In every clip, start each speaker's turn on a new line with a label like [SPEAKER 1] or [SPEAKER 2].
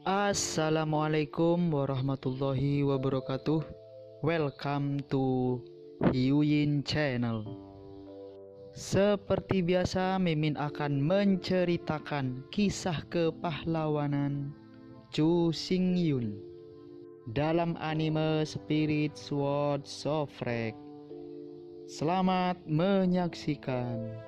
[SPEAKER 1] Assalamualaikum warahmatullahi wabarakatuh. Welcome to Hyuyin Channel. Seperti biasa, Mimin akan menceritakan kisah kepahlawanan Chu Xingyun dalam anime Spirit Sword Sofrek. Selamat menyaksikan.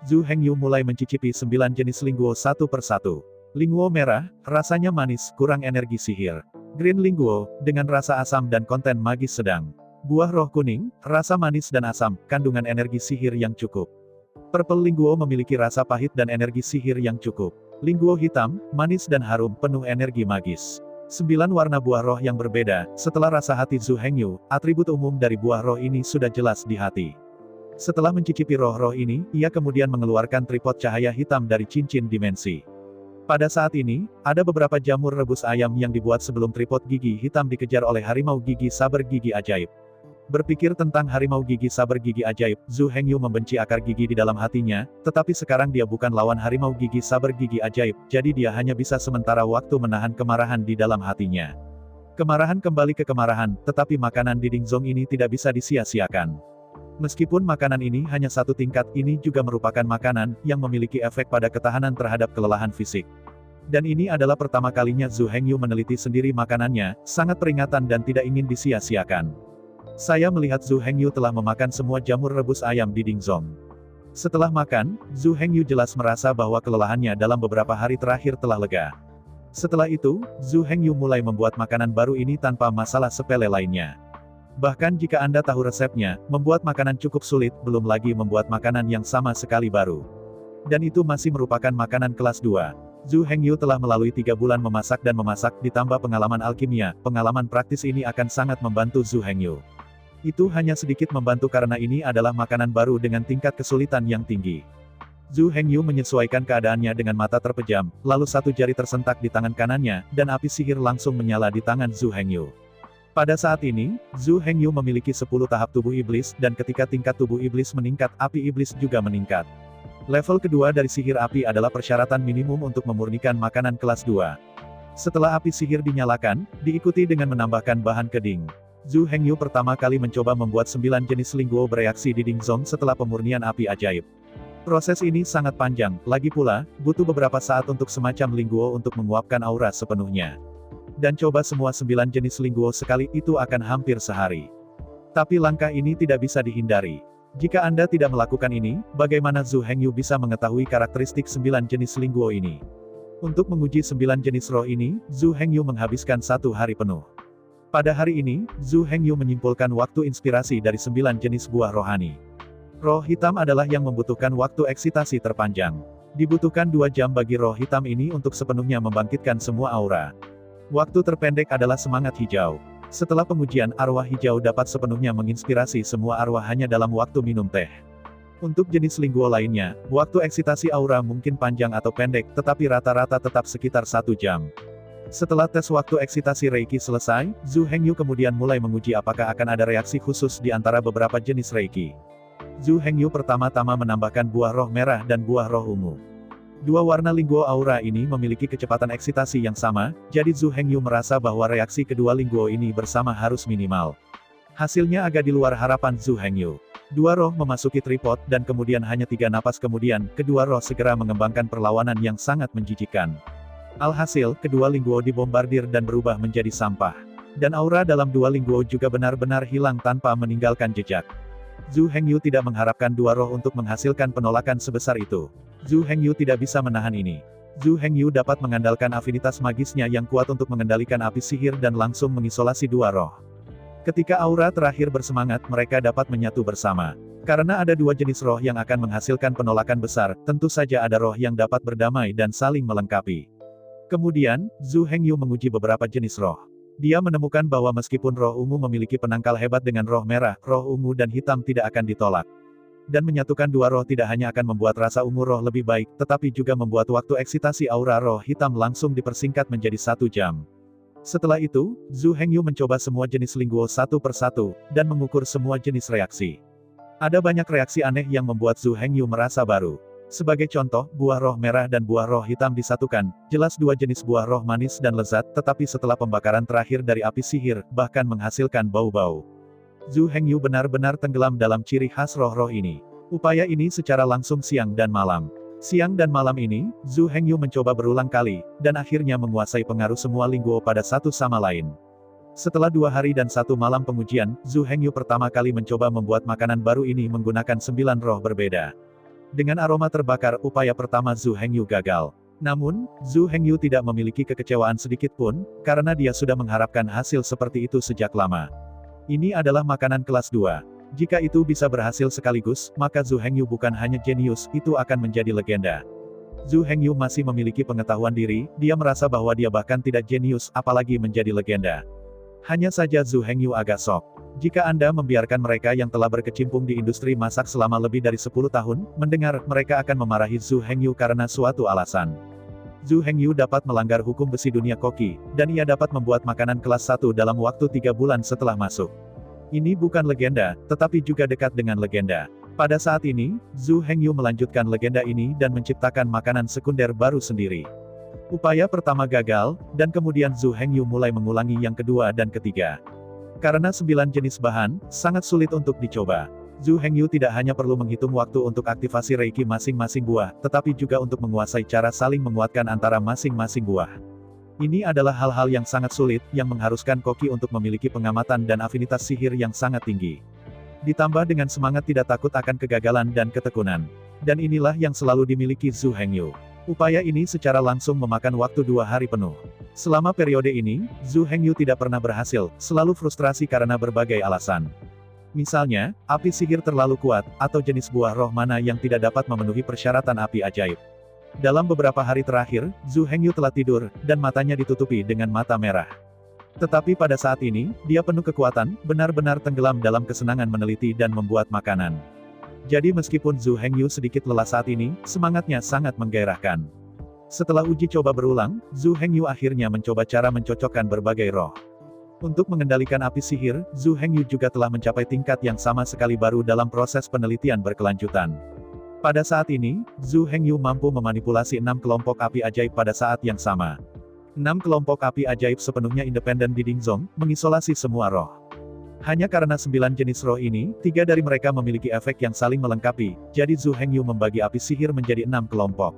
[SPEAKER 2] Zhu Hengyu mulai mencicipi 9 jenis linguo satu persatu. Linguo merah, rasanya manis, kurang energi sihir. Green linguo, dengan rasa asam dan konten magis sedang. Buah roh kuning, rasa manis dan asam, kandungan energi sihir yang cukup. Purple linguo memiliki rasa pahit dan energi sihir yang cukup. Linguo hitam, manis dan harum, penuh energi magis. 9 warna buah roh yang berbeda. Setelah rasa hati Zhu Hengyu, atribut umum dari buah roh ini sudah jelas di hati. Setelah mencicipi roh-roh ini, ia kemudian mengeluarkan tripod cahaya hitam dari cincin dimensi. Pada saat ini, ada beberapa jamur rebus ayam yang dibuat sebelum tripod gigi hitam dikejar oleh harimau gigi saber gigi ajaib. Berpikir tentang harimau gigi saber gigi ajaib, Zhu Hengyu membenci akar gigi di dalam hatinya, tetapi sekarang dia bukan lawan harimau gigi saber gigi ajaib, jadi dia hanya bisa sementara waktu menahan kemarahan di dalam hatinya. Kemarahan kembali ke kemarahan, tetapi makanan dinding zong ini tidak bisa disia-siakan. Meskipun makanan ini hanya satu tingkat, ini juga merupakan makanan yang memiliki efek pada ketahanan terhadap kelelahan fisik. Dan ini adalah pertama kalinya Zhu Hengyu meneliti sendiri makanannya, sangat peringatan dan tidak ingin disia-siakan. Saya melihat Zhu Hengyu telah memakan semua jamur rebus ayam di Dingzong. Setelah makan, Zhu Hengyu jelas merasa bahwa kelelahannya dalam beberapa hari terakhir telah lega. Setelah itu, Zhu Hengyu mulai membuat makanan baru ini tanpa masalah sepele lainnya. Bahkan jika Anda tahu resepnya, membuat makanan cukup sulit, belum lagi membuat makanan yang sama sekali baru. Dan itu masih merupakan makanan kelas 2. Zhu Hengyu telah melalui 3 bulan memasak dan memasak, ditambah pengalaman alkimia, pengalaman praktis ini akan sangat membantu Zhu Hengyu. Itu hanya sedikit membantu karena ini adalah makanan baru dengan tingkat kesulitan yang tinggi. Zhu Hengyu menyesuaikan keadaannya dengan mata terpejam, lalu satu jari tersentak di tangan kanannya, dan api sihir langsung menyala di tangan Zhu Hengyu. Pada saat ini, Zhu Hengyu memiliki 10 tahap tubuh iblis, dan ketika tingkat tubuh iblis meningkat, api iblis juga meningkat. Level kedua dari sihir api adalah persyaratan minimum untuk memurnikan makanan kelas 2. Setelah api sihir dinyalakan, diikuti dengan menambahkan bahan keding. Zhu Hengyu pertama kali mencoba membuat 9 jenis linguo bereaksi di Dingzong setelah pemurnian api ajaib. Proses ini sangat panjang, lagi pula, butuh beberapa saat untuk semacam linguo untuk menguapkan aura sepenuhnya. Dan coba semua 9 jenis linguo sekali, itu akan hampir sehari. Tapi langkah ini tidak bisa dihindari. Jika Anda tidak melakukan ini, bagaimana Zhu Hengyu bisa mengetahui karakteristik 9 jenis linguo ini? Untuk menguji 9 jenis roh ini, Zhu Hengyu menghabiskan 1 hari penuh. Pada hari ini, Zhu Hengyu menyimpulkan waktu inspirasi dari 9 jenis buah rohani. Roh hitam adalah yang membutuhkan waktu eksitasi terpanjang. Dibutuhkan 2 jam bagi roh hitam ini untuk sepenuhnya membangkitkan semua aura. Waktu terpendek adalah semangat hijau. Setelah pengujian, arwah hijau dapat sepenuhnya menginspirasi semua arwah hanya dalam waktu minum teh. Untuk jenis linguo lainnya, waktu eksitasi aura mungkin panjang atau pendek, tetapi rata-rata tetap sekitar 1 jam. Setelah tes waktu eksitasi Reiki selesai, Zhu Hengyu kemudian mulai menguji apakah akan ada reaksi khusus di antara beberapa jenis Reiki. Zhu Hengyu pertama-tama menambahkan buah roh merah dan buah roh ungu. 2 warna linguo aura ini memiliki kecepatan eksitasi yang sama, jadi Zhu Hengyu merasa bahwa reaksi kedua linguo ini bersama harus minimal. Hasilnya agak di luar harapan Zhu Hengyu. 2 roh memasuki tripod, dan kemudian hanya 3 napas kemudian, kedua roh segera mengembangkan perlawanan yang sangat menjijikkan. Alhasil, kedua linguo dibombardir dan berubah menjadi sampah. Dan aura dalam 2 linguo juga benar-benar hilang tanpa meninggalkan jejak. Zhu Hengyu tidak mengharapkan 2 roh untuk menghasilkan penolakan sebesar itu. Zhu Hengyu tidak bisa menahan ini. Zhu Hengyu dapat mengandalkan afinitas magisnya yang kuat untuk mengendalikan api sihir dan langsung mengisolasi 2 roh. Ketika aura terakhir bersemangat, mereka dapat menyatu bersama. Karena ada 2 jenis roh yang akan menghasilkan penolakan besar, tentu saja ada roh yang dapat berdamai dan saling melengkapi. Kemudian, Zhu Hengyu menguji beberapa jenis roh. Dia menemukan bahwa meskipun roh ungu memiliki penangkal hebat dengan roh merah, roh ungu dan hitam tidak akan ditolak. Dan menyatukan 2 roh tidak hanya akan membuat rasa ungu roh lebih baik, tetapi juga membuat waktu eksitasi aura roh hitam langsung dipersingkat menjadi 1 jam. Setelah itu, Zhu Hengyu mencoba semua jenis linguo satu persatu, dan mengukur semua jenis reaksi. Ada banyak reaksi aneh yang membuat Zhu Hengyu merasa baru. Sebagai contoh, buah roh merah dan buah roh hitam disatukan, jelas dua jenis buah roh manis dan lezat, tetapi setelah pembakaran terakhir dari api sihir, bahkan menghasilkan bau-bau. Zhu Hengyu benar-benar tenggelam dalam ciri khas roh-roh ini. Upaya ini secara langsung siang dan malam. Siang dan malam ini, Zhu Hengyu mencoba berulang kali, dan akhirnya menguasai pengaruh semua Lingguo pada satu sama lain. Setelah 2 hari dan 1 malam pengujian, Zhu Hengyu pertama kali mencoba membuat makanan baru ini menggunakan 9 roh berbeda. Dengan aroma terbakar, upaya pertama Zhu Hengyu gagal. Namun, Zhu Hengyu tidak memiliki kekecewaan sedikit pun, karena dia sudah mengharapkan hasil seperti itu sejak lama. Ini adalah makanan kelas 2. Jika itu bisa berhasil sekaligus, maka Zhu Hengyu bukan hanya jenius, itu akan menjadi legenda. Zhu Hengyu masih memiliki pengetahuan diri, dia merasa bahwa dia bahkan tidak jenius, apalagi menjadi legenda. Hanya saja Zhu Hengyu agak shock. Jika Anda membiarkan mereka yang telah berkecimpung di industri masak selama lebih dari 10 tahun, mendengar, mereka akan memarahi Zhu Hengyu karena suatu alasan. Zhu Hengyu dapat melanggar hukum besi dunia koki, dan ia dapat membuat makanan kelas 1 dalam waktu 3 bulan setelah masuk. Ini bukan legenda, tetapi juga dekat dengan legenda. Pada saat ini, Zhu Hengyu melanjutkan legenda ini dan menciptakan makanan sekunder baru sendiri. Upaya pertama gagal, dan kemudian Zhu Hengyu mulai mengulangi yang kedua dan ketiga. Karena 9 jenis bahan, sangat sulit untuk dicoba. Zhu Hengyu tidak hanya perlu menghitung waktu untuk aktivasi Reiki masing-masing buah, tetapi juga untuk menguasai cara saling menguatkan antara masing-masing buah. Ini adalah hal-hal yang sangat sulit, yang mengharuskan koki untuk memiliki pengamatan dan afinitas sihir yang sangat tinggi. Ditambah dengan semangat tidak takut akan kegagalan dan ketekunan. Dan inilah yang selalu dimiliki Zhu Hengyu. Upaya ini secara langsung memakan waktu 2 hari penuh. Selama periode ini, Zhu Hengyu tidak pernah berhasil, selalu frustrasi karena berbagai alasan. Misalnya, api sihir terlalu kuat, atau jenis buah roh mana yang tidak dapat memenuhi persyaratan api ajaib. Dalam beberapa hari terakhir, Zhu Hengyu telah tidur, dan matanya ditutupi dengan mata merah. Tetapi pada saat ini, dia penuh kekuatan, benar-benar tenggelam dalam kesenangan meneliti dan membuat makanan. Jadi meskipun Zhu Hengyu sedikit lelah saat ini, semangatnya sangat menggairahkan. Setelah uji coba berulang, Zhu Hengyu akhirnya mencoba cara mencocokkan berbagai roh. Untuk mengendalikan api sihir, Zhu Hengyu juga telah mencapai tingkat yang sama sekali baru dalam proses penelitian berkelanjutan. Pada saat ini, Zhu Hengyu mampu memanipulasi 6 kelompok api ajaib pada saat yang sama. 6 kelompok api ajaib sepenuhnya independen di Dingzong, mengisolasi semua roh. Hanya karena 9 jenis roh ini, 3 dari mereka memiliki efek yang saling melengkapi, jadi Zhu Hengyu membagi api sihir menjadi 6 kelompok.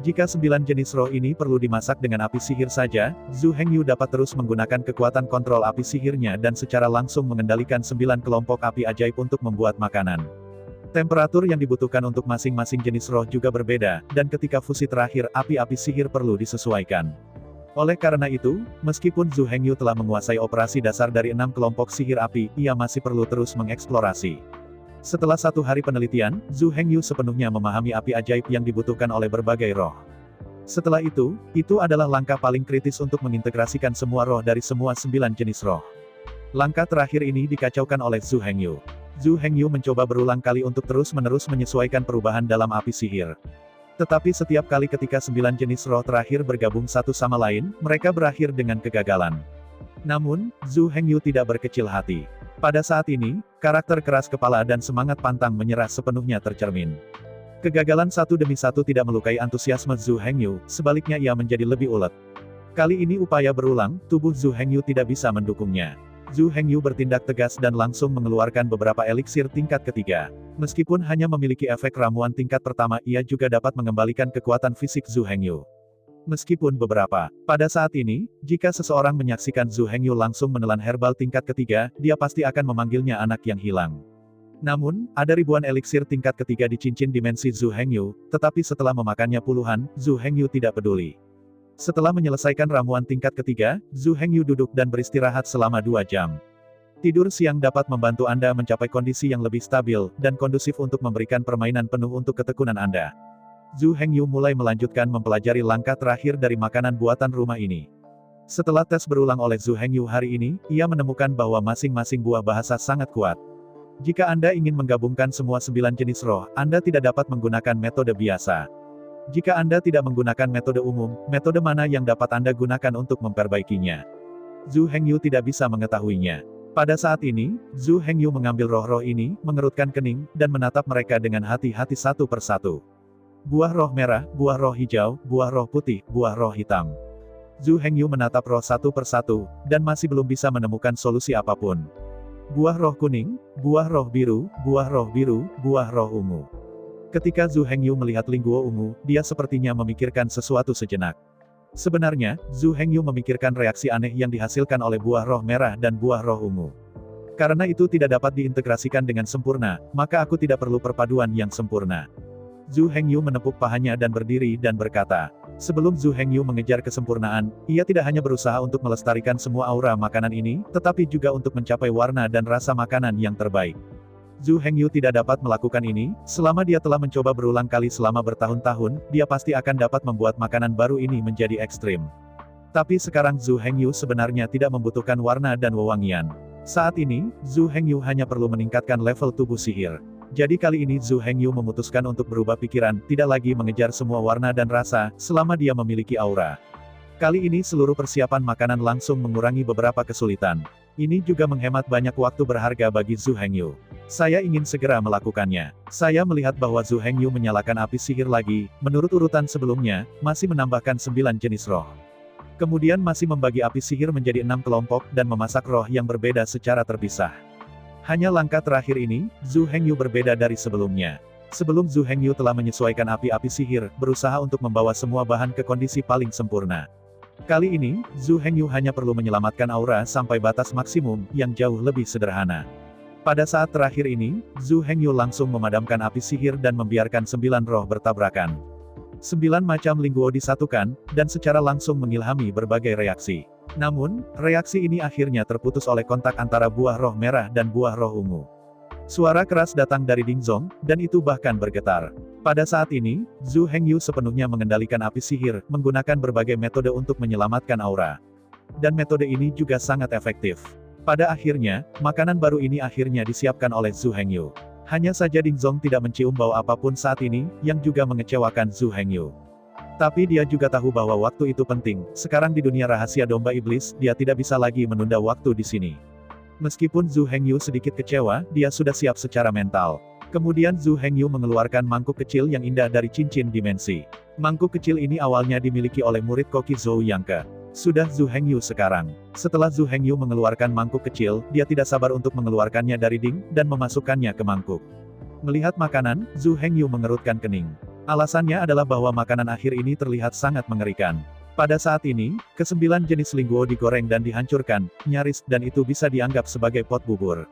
[SPEAKER 2] Jika 9 jenis roh ini perlu dimasak dengan api sihir saja, Zhu Hengyu dapat terus menggunakan kekuatan kontrol api sihirnya dan secara langsung mengendalikan 9 kelompok api ajaib untuk membuat makanan. Temperatur yang dibutuhkan untuk masing-masing jenis roh juga berbeda, dan ketika fusi terakhir, api-api sihir perlu disesuaikan. Oleh karena itu, meskipun Zhu Hengyu telah menguasai operasi dasar dari 6 kelompok sihir api, ia masih perlu terus mengeksplorasi. Setelah 1 hari penelitian, Zhu Hengyu sepenuhnya memahami api ajaib yang dibutuhkan oleh berbagai roh. Setelah itu adalah langkah paling kritis untuk mengintegrasikan semua roh dari semua 9 jenis roh. Langkah terakhir ini dikacaukan oleh Zhu Hengyu. Zhu Hengyu mencoba berulang kali untuk terus-menerus menyesuaikan perubahan dalam api sihir. Tetapi setiap kali ketika 9 jenis roh terakhir bergabung satu sama lain, mereka berakhir dengan kegagalan. Namun, Zhu Hengyu tidak berkecil hati. Pada saat ini, karakter keras kepala dan semangat pantang menyerah sepenuhnya tercermin. Kegagalan satu demi satu tidak melukai antusiasme Zhu Hengyu, sebaliknya ia menjadi lebih ulet. Kali ini upaya berulang, tubuh Zhu Hengyu tidak bisa mendukungnya. Zhu Hengyu bertindak tegas dan langsung mengeluarkan beberapa eliksir tingkat ketiga. Meskipun hanya memiliki efek ramuan tingkat pertama, ia juga dapat mengembalikan kekuatan fisik Zhu Hengyu. Meskipun beberapa, pada saat ini, jika seseorang menyaksikan Zhu Hengyu langsung menelan herbal tingkat ketiga, dia pasti akan memanggilnya anak yang hilang. Namun, ada ribuan eliksir tingkat ketiga di cincin dimensi Zhu Hengyu, tetapi setelah memakannya puluhan, Zhu Hengyu tidak peduli. Setelah menyelesaikan ramuan tingkat ketiga, Zhu Hengyu duduk dan beristirahat selama 2 jam. Tidur siang dapat membantu Anda mencapai kondisi yang lebih stabil, dan kondusif untuk memberikan permainan penuh untuk ketekunan Anda. Zhu Hengyu mulai melanjutkan mempelajari langkah terakhir dari makanan buatan rumah ini. Setelah tes berulang oleh Zhu Hengyu hari ini, ia menemukan bahwa masing-masing buah bahasa sangat kuat. Jika Anda ingin menggabungkan semua 9 jenis roh, Anda tidak dapat menggunakan metode biasa. Jika Anda tidak menggunakan metode umum, metode mana yang dapat Anda gunakan untuk memperbaikinya? Zhu Hengyu tidak bisa mengetahuinya. Pada saat ini, Zhu Hengyu mengambil roh-roh ini, mengerutkan kening, dan menatap mereka dengan hati-hati satu persatu. Buah roh merah, buah roh hijau, buah roh putih, buah roh hitam. Zhu Hengyu menatap roh satu persatu, dan masih belum bisa menemukan solusi apapun. Buah roh kuning, buah roh biru, buah roh biru, buah roh ungu. Ketika Zhu Hengyu melihat Lingguo ungu, dia sepertinya memikirkan sesuatu sejenak. Sebenarnya, Zhu Hengyu memikirkan reaksi aneh yang dihasilkan oleh buah roh merah dan buah roh ungu. Karena itu tidak dapat diintegrasikan dengan sempurna, maka aku tidak perlu perpaduan yang sempurna. Zhu Hengyu menepuk pahanya dan berdiri dan berkata, sebelum Zhu Hengyu mengejar kesempurnaan, ia tidak hanya berusaha untuk melestarikan semua aura makanan ini, tetapi juga untuk mencapai warna dan rasa makanan yang terbaik. Zhu Hengyu tidak dapat melakukan ini, selama dia telah mencoba berulang kali selama bertahun-tahun, dia pasti akan dapat membuat makanan baru ini menjadi ekstrim. Tapi sekarang Zhu Hengyu sebenarnya tidak membutuhkan warna dan wewangian. Saat ini, Zhu Hengyu hanya perlu meningkatkan level tubuh sihir. Jadi kali ini Zhu Hengyu memutuskan untuk berubah pikiran, tidak lagi mengejar semua warna dan rasa, selama dia memiliki aura. Kali ini seluruh persiapan makanan langsung mengurangi beberapa kesulitan. Ini juga menghemat banyak waktu berharga bagi Zhu Hengyu. Saya ingin segera melakukannya. Saya melihat bahwa Zhu Hengyu menyalakan api sihir lagi, menurut urutan sebelumnya, masih menambahkan 9 jenis roh. Kemudian masih membagi api sihir menjadi 6 kelompok dan memasak roh yang berbeda secara terpisah. Hanya langkah terakhir ini, Zhu Hengyu berbeda dari sebelumnya. Sebelum Zhu Hengyu telah menyesuaikan api-api sihir, berusaha untuk membawa semua bahan ke kondisi paling sempurna. Kali ini, Zhu Hengyu hanya perlu menyelamatkan aura sampai batas maksimum, yang jauh lebih sederhana. Pada saat terakhir ini, Zhu Hengyu langsung memadamkan api sihir dan membiarkan 9 roh bertabrakan. 9 macam Lingguo disatukan, dan secara langsung mengilhami berbagai reaksi. Namun, reaksi ini akhirnya terputus oleh kontak antara buah roh merah dan buah roh ungu. Suara keras datang dari Dingzong, dan itu bahkan bergetar. Pada saat ini, Zhu Hengyu sepenuhnya mengendalikan api sihir, menggunakan berbagai metode untuk menyelamatkan aura. Dan metode ini juga sangat efektif. Pada akhirnya, makanan baru ini akhirnya disiapkan oleh Zhu Hengyu. Hanya saja Dingzong tidak mencium bau apapun saat ini, yang juga mengecewakan Zhu Hengyu. Tapi dia juga tahu bahwa waktu itu penting, sekarang di dunia rahasia domba iblis, dia tidak bisa lagi menunda waktu di sini. Meskipun Zhu Hengyu sedikit kecewa, dia sudah siap secara mental. Kemudian Zhu Hengyu mengeluarkan mangkuk kecil yang indah dari cincin dimensi. Mangkuk kecil ini awalnya dimiliki oleh murid koki Zhou Yangke. Sudah Zhu Hengyu sekarang. Setelah Zhu Hengyu mengeluarkan mangkuk kecil, dia tidak sabar untuk mengeluarkannya dari ding, dan memasukkannya ke mangkuk. Melihat makanan, Zhu Hengyu mengerutkan kening. Alasannya adalah bahwa makanan akhir ini terlihat sangat mengerikan. Pada saat ini, ke-9 jenis Lingguo digoreng dan dihancurkan, nyaris, dan itu bisa dianggap sebagai pot bubur.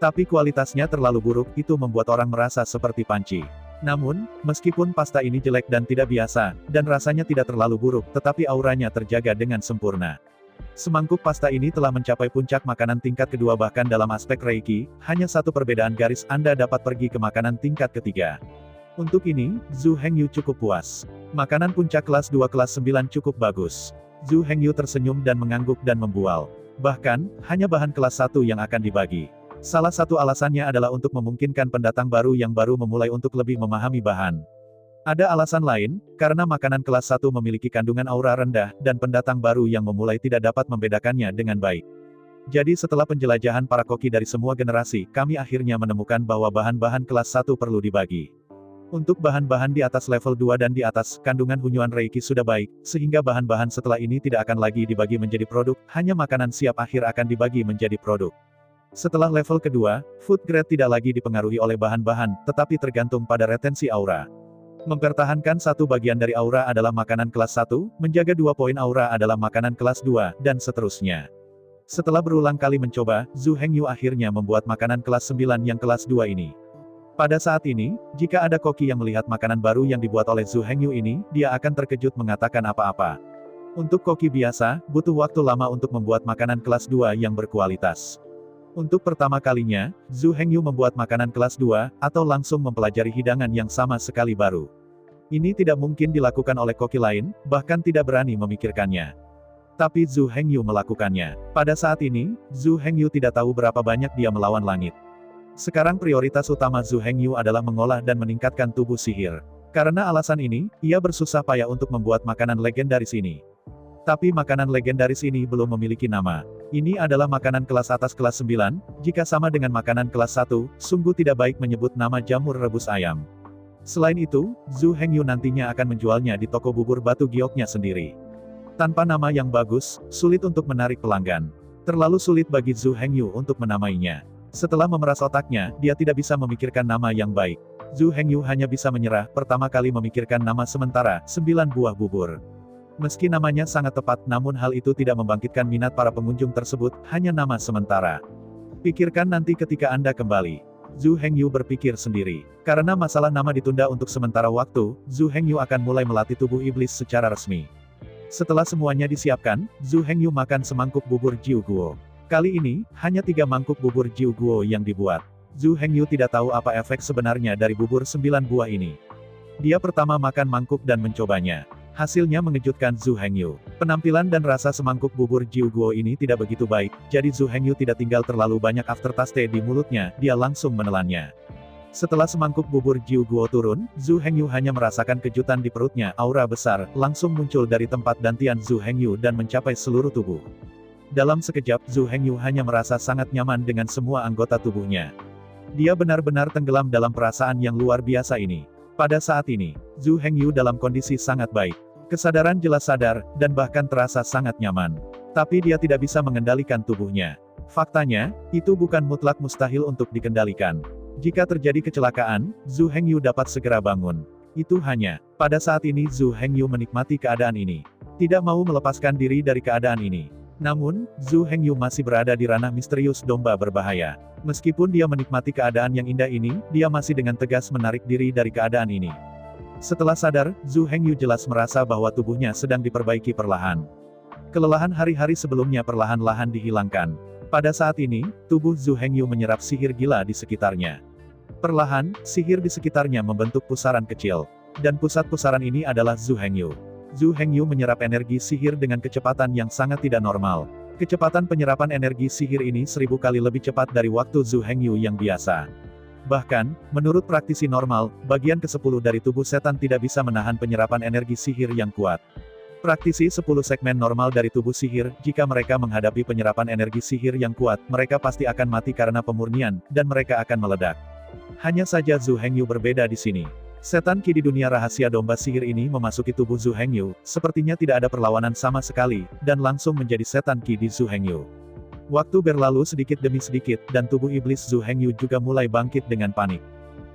[SPEAKER 2] Tapi kualitasnya terlalu buruk, itu membuat orang merasa seperti panci. Namun, meskipun pasta ini jelek dan tidak biasa, dan rasanya tidak terlalu buruk, tetapi auranya terjaga dengan sempurna. Semangkuk pasta ini telah mencapai puncak makanan tingkat kedua bahkan dalam aspek Reiki, hanya satu perbedaan garis Anda dapat pergi ke makanan tingkat ketiga. Untuk ini, Zhu Hengyu cukup puas. Makanan puncak kelas 2 kelas 9 cukup bagus. Zhu Hengyu tersenyum dan mengangguk dan membual. Bahkan, hanya bahan kelas 1 yang akan dibagi. Salah satu alasannya adalah untuk memungkinkan pendatang baru yang baru memulai untuk lebih memahami bahan. Ada alasan lain, karena makanan kelas 1 memiliki kandungan aura rendah, dan pendatang baru yang memulai tidak dapat membedakannya dengan baik. Jadi setelah penjelajahan para koki dari semua generasi, kami akhirnya menemukan bahwa bahan-bahan kelas 1 perlu dibagi. Untuk bahan-bahan di atas level 2 dan di atas, kandungan hunyuan Reiki sudah baik, sehingga bahan-bahan setelah ini tidak akan lagi dibagi menjadi produk, hanya makanan siap akhir akan dibagi menjadi produk. Setelah level kedua, food grade tidak lagi dipengaruhi oleh bahan-bahan, tetapi tergantung pada retensi aura. Mempertahankan satu bagian dari aura adalah makanan kelas 1, menjaga 2 poin aura adalah makanan kelas 2, dan seterusnya. Setelah berulang kali mencoba, Zhu Hengyu akhirnya membuat makanan kelas 9 yang kelas 2 ini. Pada saat ini, jika ada koki yang melihat makanan baru yang dibuat oleh Zhu Hengyu ini, dia akan terkejut mengatakan apa-apa. Untuk koki biasa, butuh waktu lama untuk membuat makanan kelas 2 yang berkualitas. Untuk pertama kalinya, Zhu Hengyu membuat makanan kelas 2, atau langsung mempelajari hidangan yang sama sekali baru. Ini tidak mungkin dilakukan oleh koki lain, bahkan tidak berani memikirkannya. Tapi Zhu Hengyu melakukannya. Pada saat ini, Zhu Hengyu tidak tahu berapa banyak dia melawan langit. Sekarang prioritas utama Zhu Hengyu adalah mengolah dan meningkatkan tubuh sihir. Karena alasan ini, ia bersusah payah untuk membuat makanan legendaris ini. Tapi makanan legendaris ini belum memiliki nama. Ini adalah makanan kelas atas kelas 9, jika sama dengan makanan kelas 1, sungguh tidak baik menyebut nama jamur rebus ayam. Selain itu, Zhu Hengyu nantinya akan menjualnya di toko bubur batu gioknya sendiri. Tanpa nama yang bagus, sulit untuk menarik pelanggan. Terlalu sulit bagi Zhu Hengyu untuk menamainya. Setelah memeras otaknya, dia tidak bisa memikirkan nama yang baik. Zhu Hengyu hanya bisa menyerah, pertama kali memikirkan nama sementara, 9 buah bubur. Meski namanya sangat tepat, namun hal itu tidak membangkitkan minat para pengunjung tersebut, hanya nama sementara. Pikirkan nanti ketika Anda kembali. Zhu Hengyu berpikir sendiri. Karena masalah nama ditunda untuk sementara waktu, Zhu Hengyu akan mulai melatih tubuh iblis secara resmi. Setelah semuanya disiapkan, Zhu Hengyu makan semangkuk bubur Jiu Guo. Kali ini, hanya 3 mangkuk bubur Jiu Guo yang dibuat. Zhu Hengyu tidak tahu apa efek sebenarnya dari bubur 9 buah ini. Dia pertama makan mangkuk dan mencobanya. Hasilnya mengejutkan Zhu Hengyu. Penampilan dan rasa semangkuk bubur Jiu Guo ini tidak begitu baik, jadi Zhu Hengyu tidak tinggal terlalu banyak aftertaste di mulutnya, dia langsung menelannya. Setelah semangkuk bubur Jiu Guo turun, Zhu Hengyu hanya merasakan kejutan di perutnya, aura besar, langsung muncul dari tempat dantian Zhu Hengyu dan mencapai seluruh tubuh. Dalam sekejap, Zhu Hengyu hanya merasa sangat nyaman dengan semua anggota tubuhnya. Dia benar-benar tenggelam dalam perasaan yang luar biasa ini. Pada saat ini, Zhu Hengyu dalam kondisi sangat baik. Kesadaran jelas sadar, dan bahkan terasa sangat nyaman. Tapi dia tidak bisa mengendalikan tubuhnya. Faktanya, itu bukan mutlak mustahil untuk dikendalikan. Jika terjadi kecelakaan, Zhu Hengyu dapat segera bangun. Itu hanya, pada saat ini Zhu Hengyu menikmati keadaan ini. Tidak mau melepaskan diri dari keadaan ini. Namun, Zhu Hengyu masih berada di ranah misterius domba berbahaya. Meskipun dia menikmati keadaan yang indah ini, dia masih dengan tegas menarik diri dari keadaan ini. Setelah sadar, Zhu Hengyu jelas merasa bahwa tubuhnya sedang diperbaiki perlahan. Kelelahan hari-hari sebelumnya perlahan-lahan dihilangkan. Pada saat ini, tubuh Zhu Hengyu menyerap sihir gila di sekitarnya. Perlahan, sihir di sekitarnya membentuk pusaran kecil. Dan pusat pusaran ini adalah Zhu Hengyu. Zhu Hengyu menyerap energi sihir dengan kecepatan yang sangat tidak normal. Kecepatan penyerapan energi sihir ini 1000 kali lebih cepat dari waktu Zhu Hengyu yang biasa. Bahkan, menurut praktisi normal, bagian ke-10 dari tubuh setan tidak bisa menahan penyerapan energi sihir yang kuat. Praktisi 10 segmen normal dari tubuh sihir, jika mereka menghadapi penyerapan energi sihir yang kuat, mereka pasti akan mati karena pemurnian, dan mereka akan meledak. Hanya saja Zhu Hengyu berbeda di sini. Setan Qi di dunia rahasia domba sihir ini memasuki tubuh Zhu Hengyu, sepertinya tidak ada perlawanan sama sekali, dan langsung menjadi setan Qi di Zhu Hengyu. Waktu berlalu sedikit demi sedikit, dan tubuh iblis Zhu Hengyu juga mulai bangkit dengan panik.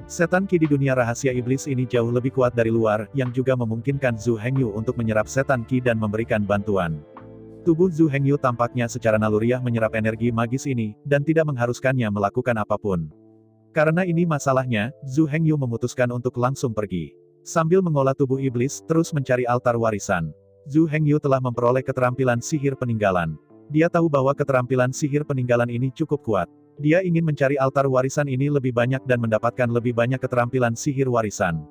[SPEAKER 2] Setan Qi di dunia rahasia iblis ini jauh lebih kuat dari luar, yang juga memungkinkan Zhu Hengyu untuk menyerap setan Qi dan memberikan bantuan. Tubuh Zhu Hengyu tampaknya secara naluriah menyerap energi magis ini, dan tidak mengharuskannya melakukan apapun. Karena ini masalahnya, Zhu Hengyu memutuskan untuk langsung pergi. Sambil mengolah tubuh iblis, terus mencari altar warisan. Zhu Hengyu telah memperoleh keterampilan sihir peninggalan. Dia tahu bahwa keterampilan sihir peninggalan ini cukup kuat. Dia ingin mencari altar warisan ini lebih banyak dan mendapatkan lebih banyak keterampilan sihir warisan.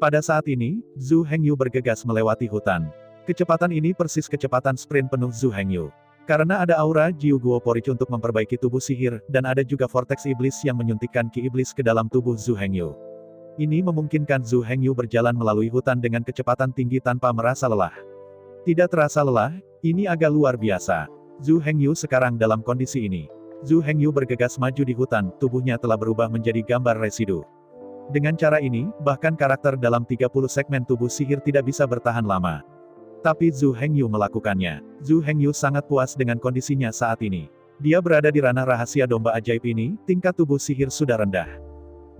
[SPEAKER 2] Pada saat ini, Zhu Hengyu bergegas melewati hutan. Kecepatan ini persis kecepatan sprint penuh Zhu Hengyu. Karena ada aura Jiu Guo Porich untuk memperbaiki tubuh sihir, dan ada juga vortex iblis yang menyuntikkan ki iblis ke dalam tubuh Zhu Hengyu. Ini memungkinkan Zhu Hengyu berjalan melalui hutan dengan kecepatan tinggi tanpa merasa lelah. Tidak terasa lelah, ini agak luar biasa. Zhu Hengyu sekarang dalam kondisi ini. Zhu Hengyu bergegas maju di hutan, tubuhnya telah berubah menjadi gambar residu. Dengan cara ini, bahkan karakter dalam 30 segmen tubuh sihir tidak bisa bertahan lama. Tapi Zhu Hengyu melakukannya. Zhu Hengyu sangat puas dengan kondisinya saat ini. Dia berada di ranah rahasia domba ajaib ini, tingkat tubuh sihir sudah rendah.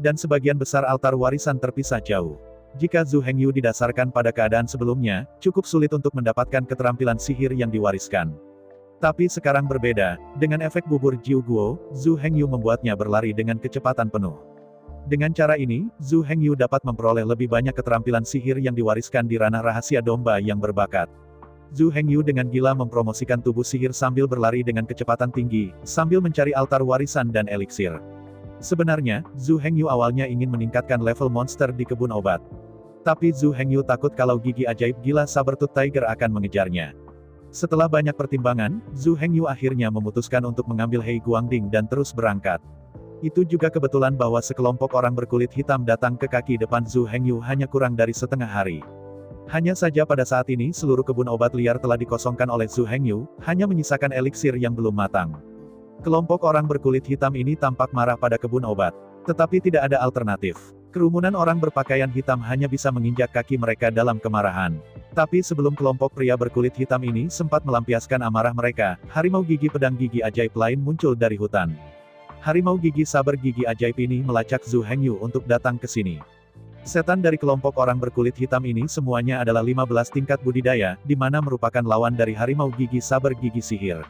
[SPEAKER 2] Dan sebagian besar altar warisan terpisah jauh. Jika Zhu Hengyu didasarkan pada keadaan sebelumnya, cukup sulit untuk mendapatkan keterampilan sihir yang diwariskan. Tapi sekarang berbeda, dengan efek bubur Jiu Guo, Zhu Hengyu membuatnya berlari dengan kecepatan penuh. Dengan cara ini, Zhu Hengyu dapat memperoleh lebih banyak keterampilan sihir yang diwariskan di ranah rahasia domba yang berbakat. Zhu Hengyu dengan gila mempromosikan tubuh sihir sambil berlari dengan kecepatan tinggi, sambil mencari altar warisan dan eliksir. Sebenarnya, Zhu Hengyu awalnya ingin meningkatkan level monster di kebun obat. Tapi Zhu Hengyu takut kalau gigi ajaib gila Sabertooth Tiger akan mengejarnya. Setelah banyak pertimbangan, Zhu Hengyu akhirnya memutuskan untuk mengambil Hei Guangding dan terus berangkat. Itu juga kebetulan bahwa sekelompok orang berkulit hitam datang ke kaki depan Zhu Hengyu hanya kurang dari setengah hari. Hanya saja pada saat ini seluruh kebun obat liar telah dikosongkan oleh Zhu Hengyu, hanya menyisakan eliksir yang belum matang. Kelompok orang berkulit hitam ini tampak marah pada kebun obat. Tetapi tidak ada alternatif. Kerumunan orang berpakaian hitam hanya bisa menginjak kaki mereka dalam kemarahan. Tapi sebelum kelompok pria berkulit hitam ini sempat melampiaskan amarah mereka, harimau gigi pedang gigi ajaib lain muncul dari hutan. Harimau gigi saber gigi ajaib ini melacak Zhu Hengyu untuk datang ke sini. Setan dari kelompok orang berkulit hitam ini semuanya adalah 15 tingkat budidaya, di mana merupakan lawan dari harimau gigi saber gigi sihir.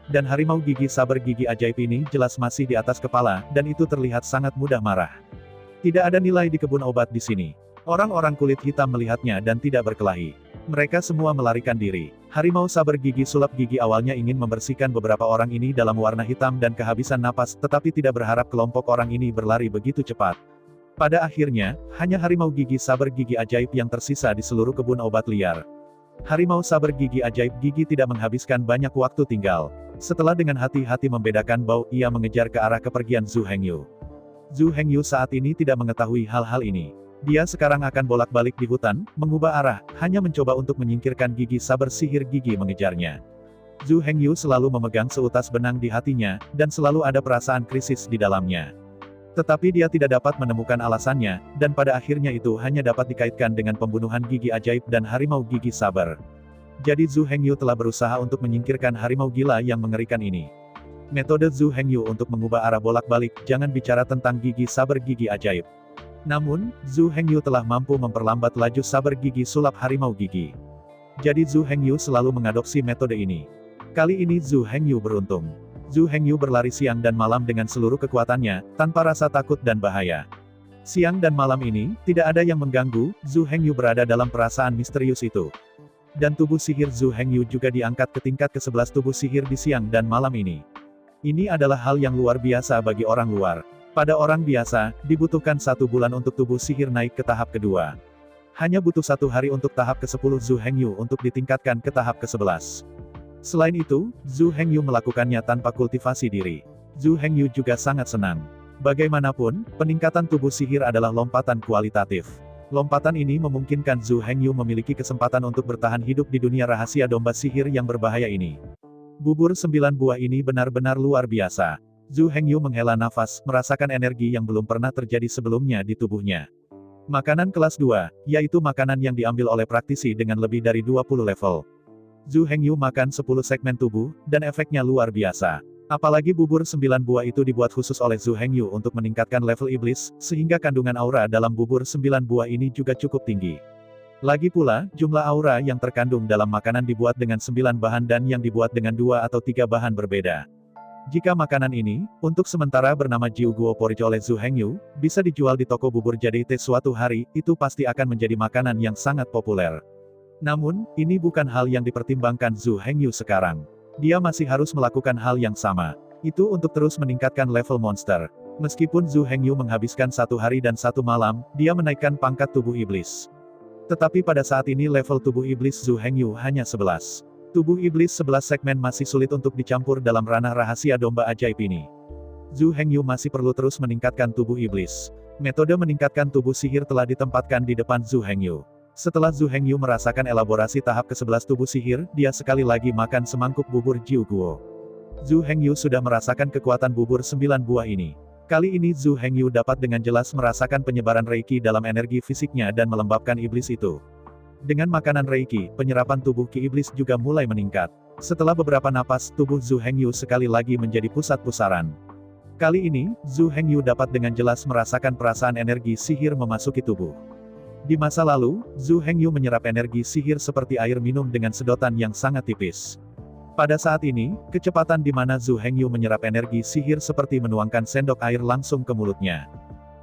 [SPEAKER 2] Dan harimau gigi saber gigi ajaib ini jelas masih di atas kepala, dan itu terlihat sangat mudah marah. Tidak ada nilai di kebun obat di sini. Orang-orang kulit hitam melihatnya dan tidak berkelahi. Mereka semua melarikan diri. Harimau saber gigi sulap gigi awalnya ingin membersihkan beberapa orang ini dalam warna hitam dan kehabisan napas, tetapi tidak berharap kelompok orang ini berlari begitu cepat. Pada akhirnya, hanya harimau gigi saber gigi ajaib yang tersisa di seluruh kebun obat liar. Harimau saber gigi ajaib gigi tidak menghabiskan banyak waktu tinggal. Setelah dengan hati-hati membedakan bau, ia mengejar ke arah kepergian Zhu Hengyu. Zhu Hengyu saat ini tidak mengetahui hal-hal ini. Dia sekarang akan bolak-balik di hutan, mengubah arah, hanya mencoba untuk menyingkirkan gigi saber sihir gigi mengejarnya. Zhu Hengyu selalu memegang seutas benang di hatinya, dan selalu ada perasaan krisis di dalamnya. Tetapi dia tidak dapat menemukan alasannya, dan pada akhirnya itu hanya dapat dikaitkan dengan pembunuhan gigi ajaib dan harimau gigi saber. Jadi Zhu Hengyu telah berusaha untuk menyingkirkan harimau gila yang mengerikan ini. Metode Zhu Hengyu untuk mengubah arah bolak-balik, jangan bicara tentang gigi saber gigi ajaib. Namun, Zhu Hengyu telah mampu memperlambat laju saber gigi sulap harimau gigi. Jadi Zhu Hengyu selalu mengadopsi metode ini. Kali ini Zhu Hengyu beruntung. Zhu Hengyu berlari siang dan malam dengan seluruh kekuatannya, tanpa rasa takut dan bahaya. Siang dan malam ini, tidak ada yang mengganggu, Zhu Hengyu berada dalam perasaan misterius itu. Dan tubuh sihir Zhu Hengyu juga diangkat ke tingkat ke-11 tubuh sihir di siang dan malam ini. Ini adalah hal yang luar biasa bagi orang luar. Pada orang biasa, dibutuhkan 1 bulan untuk tubuh sihir naik ke tahap kedua. Hanya butuh 1 hari untuk tahap ke-10 Zhu Hengyu untuk ditingkatkan ke tahap ke-11. Selain itu, Zhu Hengyu melakukannya tanpa kultivasi diri. Zhu Hengyu juga sangat senang. Bagaimanapun, peningkatan tubuh sihir adalah lompatan kualitatif. Lompatan ini memungkinkan Zhu Hengyu memiliki kesempatan untuk bertahan hidup di dunia rahasia domba sihir yang berbahaya ini. Bubur 9 buah ini benar-benar luar biasa. Zhu Hengyu menghela nafas, merasakan energi yang belum pernah terjadi sebelumnya di tubuhnya. Makanan kelas 2, yaitu makanan yang diambil oleh praktisi dengan lebih dari 20 level. Zhu Hengyu makan 10 segmen tubuh, dan efeknya luar biasa. Apalagi bubur 9 buah itu dibuat khusus oleh Zhu Hengyu untuk meningkatkan level iblis, sehingga kandungan aura dalam bubur 9 buah ini juga cukup tinggi. Lagi pula, jumlah aura yang terkandung dalam makanan dibuat dengan 9 bahan dan yang dibuat dengan 2 atau 3 bahan berbeda. Jika makanan ini, untuk sementara bernama Jiu Guo Porridge oleh Zhu Hengyu, bisa dijual di toko bubur JDT suatu hari, itu pasti akan menjadi makanan yang sangat populer. Namun, ini bukan hal yang dipertimbangkan Zhu Hengyu sekarang. Dia masih harus melakukan hal yang sama. Itu untuk terus meningkatkan level monster. Meskipun Zhu Hengyu menghabiskan 1 hari dan 1 malam, dia menaikkan pangkat tubuh iblis. Tetapi pada saat ini level tubuh iblis Zhu Hengyu hanya 11. Tubuh iblis 11 segmen masih sulit untuk dicampur dalam ranah rahasia domba ajaib ini. Zhu Hengyu masih perlu terus meningkatkan tubuh iblis. Metode meningkatkan tubuh sihir telah ditempatkan di depan Zhu Hengyu. Setelah Zhu Hengyu merasakan elaborasi tahap ke-11 tubuh sihir, dia sekali lagi makan semangkuk bubur Jiu Guo. Zhu Hengyu sudah merasakan kekuatan bubur 9 buah ini. Kali ini Zhu Hengyu dapat dengan jelas merasakan penyebaran Reiki dalam energi fisiknya dan melembabkan iblis itu. Dengan makanan Reiki, penyerapan tubuh ki iblis juga mulai meningkat. Setelah beberapa napas, tubuh Zhu Hengyu sekali lagi menjadi pusat pusaran. Kali ini, Zhu Hengyu dapat dengan jelas merasakan perasaan energi sihir memasuki tubuh. Di masa lalu, Zhu Hengyu menyerap energi sihir seperti air minum dengan sedotan yang sangat tipis. Pada saat ini, kecepatan di mana Zhu Hengyu menyerap energi sihir seperti menuangkan sendok air langsung ke mulutnya.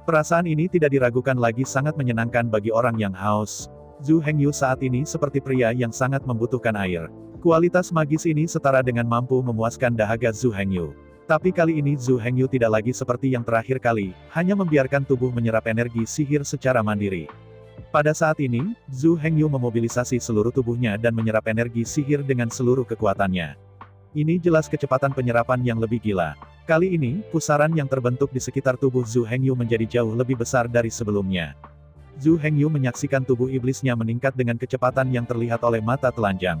[SPEAKER 2] Perasaan ini tidak diragukan lagi sangat menyenangkan bagi orang yang haus. Zhu Hengyu saat ini seperti pria yang sangat membutuhkan air. Kualitas magis ini setara dengan mampu memuaskan dahaga Zhu Hengyu. Tapi kali ini Zhu Hengyu tidak lagi seperti yang terakhir kali, hanya membiarkan tubuh menyerap energi sihir secara mandiri. Pada saat ini, Zhu Hengyu memobilisasi seluruh tubuhnya dan menyerap energi sihir dengan seluruh kekuatannya. Ini jelas kecepatan penyerapan yang lebih gila. Kali ini, pusaran yang terbentuk di sekitar tubuh Zhu Hengyu menjadi jauh lebih besar dari sebelumnya. Zhu Hengyu menyaksikan tubuh iblisnya meningkat dengan kecepatan yang terlihat oleh mata telanjang.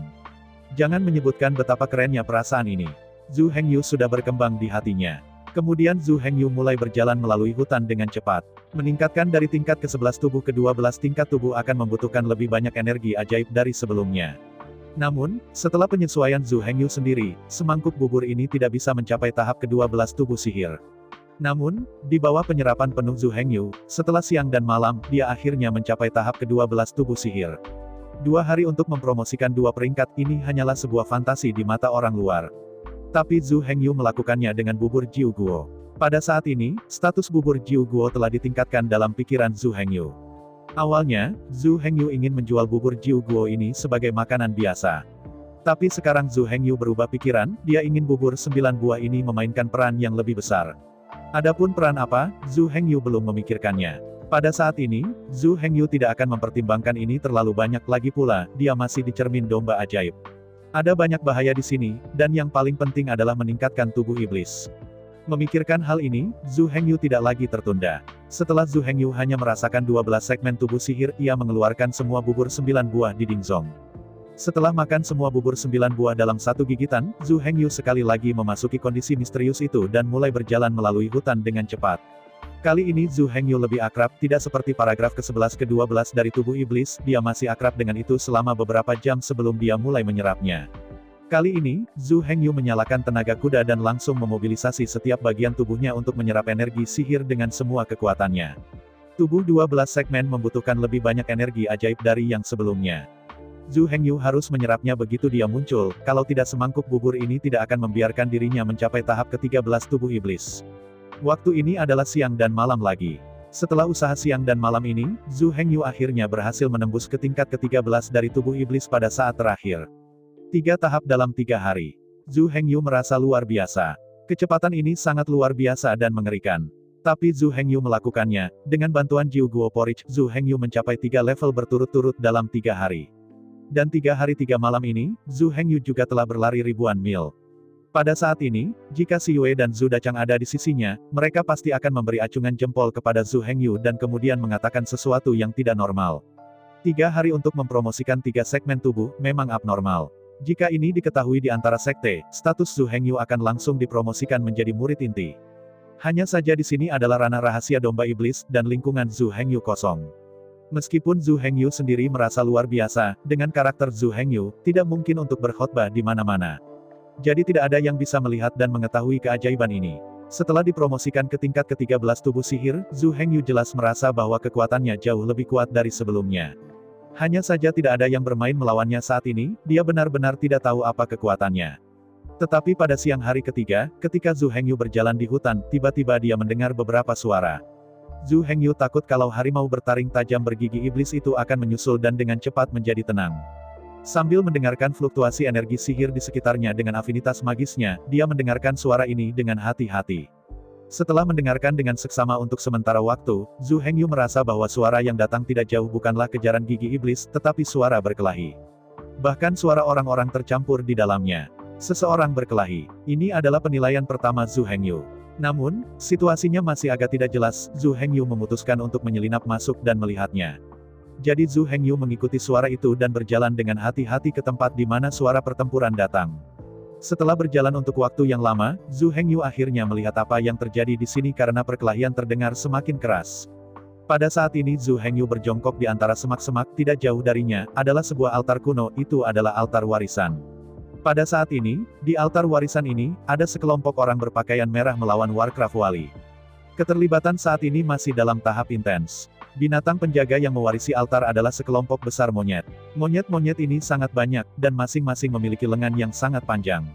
[SPEAKER 2] Jangan menyebutkan betapa kerennya perasaan ini. Zhu Hengyu sudah berkembang di hatinya. Kemudian Zhu Hengyu mulai berjalan melalui hutan dengan cepat. Meningkatkan dari tingkat ke-11 tubuh ke 12 tingkat tubuh akan membutuhkan lebih banyak energi ajaib dari sebelumnya. Namun, setelah penyesuaian Zhu Hengyu sendiri, semangkuk bubur ini tidak bisa mencapai tahap ke-12 tubuh sihir. Namun, di bawah penyerapan penuh Zhu Hengyu, setelah siang dan malam, dia akhirnya mencapai tahap ke-12 tubuh sihir. 2 hari untuk mempromosikan 2 peringkat ini hanyalah sebuah fantasi di mata orang luar. Tapi Zhu Hengyu melakukannya dengan bubur Jiu Guo. Pada saat ini, status bubur Jiu Guo telah ditingkatkan dalam pikiran Zhu Hengyu. Awalnya, Zhu Hengyu ingin menjual bubur Jiu Guo ini sebagai makanan biasa. Tapi sekarang Zhu Hengyu berubah pikiran, dia ingin bubur 9 buah ini memainkan peran yang lebih besar. Adapun peran apa, Zhu Hengyu belum memikirkannya. Pada saat ini, Zhu Hengyu tidak akan mempertimbangkan ini terlalu banyak, lagi pula, dia masih di cermin domba ajaib. Ada banyak bahaya di sini, dan yang paling penting adalah meningkatkan tubuh iblis. Memikirkan hal ini, Zhu Hengyu tidak lagi tertunda. Setelah Zhu Hengyu hanya merasakan 12 segmen tubuh sihir, ia mengeluarkan semua bubur 9 buah di Dingzong. Setelah makan semua bubur 9 buah dalam satu gigitan, Zhu Hengyu sekali lagi memasuki kondisi misterius itu dan mulai berjalan melalui hutan dengan cepat. Kali ini Zhu Hengyu lebih akrab, tidak seperti paragraf ke-11 ke-12 dari tubuh iblis, dia masih akrab dengan itu selama beberapa jam sebelum dia mulai menyerapnya. Kali ini, Zhu Hengyu menyalakan tenaga kuda dan langsung memobilisasi setiap bagian tubuhnya untuk menyerap energi sihir dengan semua kekuatannya. Tubuh 12 segmen membutuhkan lebih banyak energi ajaib dari yang sebelumnya. Zhu Hengyu harus menyerapnya begitu dia muncul, kalau tidak semangkuk bubur ini tidak akan membiarkan dirinya mencapai tahap ke-13 tubuh iblis. Waktu ini adalah siang dan malam lagi. Setelah usaha siang dan malam ini, Zhu Hengyu akhirnya berhasil menembus ke tingkat ke-13 dari tubuh iblis pada saat terakhir. 3 tahap dalam 3 hari. Zhu Hengyu merasa luar biasa. Kecepatan ini sangat luar biasa dan mengerikan. Tapi Zhu Hengyu melakukannya, dengan bantuan Jiu Guo Porridge, Zhu Hengyu mencapai 3 level berturut-turut dalam 3 hari. Dan 3 hari 3 malam ini, Zhu Hengyu juga telah berlari ribuan mil. Pada saat ini, jika Xi Yue dan Zhu Dachang ada di sisinya, mereka pasti akan memberi acungan jempol kepada Zhu Hengyu dan kemudian mengatakan sesuatu yang tidak normal. 3 hari untuk mempromosikan 3 segmen tubuh, memang abnormal. Jika ini diketahui di antara sekte, status Zhu Hengyu akan langsung dipromosikan menjadi murid inti. Hanya saja di sini adalah ranah rahasia domba iblis, dan lingkungan Zhu Hengyu kosong. Meskipun Zhu Hengyu sendiri merasa luar biasa, dengan karakter Zhu Hengyu, tidak mungkin untuk berkhotbah di mana-mana. Jadi tidak ada yang bisa melihat dan mengetahui keajaiban ini. Setelah dipromosikan ke tingkat ke-13 tubuh sihir, Zhu Hengyu jelas merasa bahwa kekuatannya jauh lebih kuat dari sebelumnya. Hanya saja tidak ada yang bermain melawannya saat ini, dia benar-benar tidak tahu apa kekuatannya. Tetapi pada siang hari ketiga, ketika Zhu Hengyu berjalan di hutan, tiba-tiba dia mendengar beberapa suara. Zhu Hengyu takut kalau harimau bertaring tajam bergigi iblis itu akan menyusul dan dengan cepat menjadi tenang. Sambil mendengarkan fluktuasi energi sihir di sekitarnya dengan afinitas magisnya, dia mendengarkan suara ini dengan hati-hati. Setelah mendengarkan dengan seksama untuk sementara waktu, Zhu Hengyu merasa bahwa suara yang datang tidak jauh bukanlah kejaran gigi iblis, tetapi suara berkelahi. Bahkan suara orang-orang tercampur di dalamnya. Seseorang berkelahi. Ini adalah penilaian pertama Zhu Hengyu. Namun, situasinya masih agak tidak jelas, Zhu Hengyu memutuskan untuk menyelinap masuk dan melihatnya. Jadi Zhu Hengyu mengikuti suara itu dan berjalan dengan hati-hati ke tempat di mana suara pertempuran datang. Setelah berjalan untuk waktu yang lama, Zhu Hengyu akhirnya melihat apa yang terjadi di sini karena perkelahian terdengar semakin keras. Pada saat ini Zhu Hengyu berjongkok di antara semak-semak, tidak jauh darinya, adalah sebuah altar kuno, itu adalah altar warisan. Pada saat ini, di altar warisan ini, ada sekelompok orang berpakaian merah melawan Warcraft Wali. Keterlibatan saat ini masih dalam tahap intens. Binatang penjaga yang mewarisi altar adalah sekelompok besar monyet. Monyet-monyet ini sangat banyak, dan masing-masing memiliki lengan yang sangat panjang.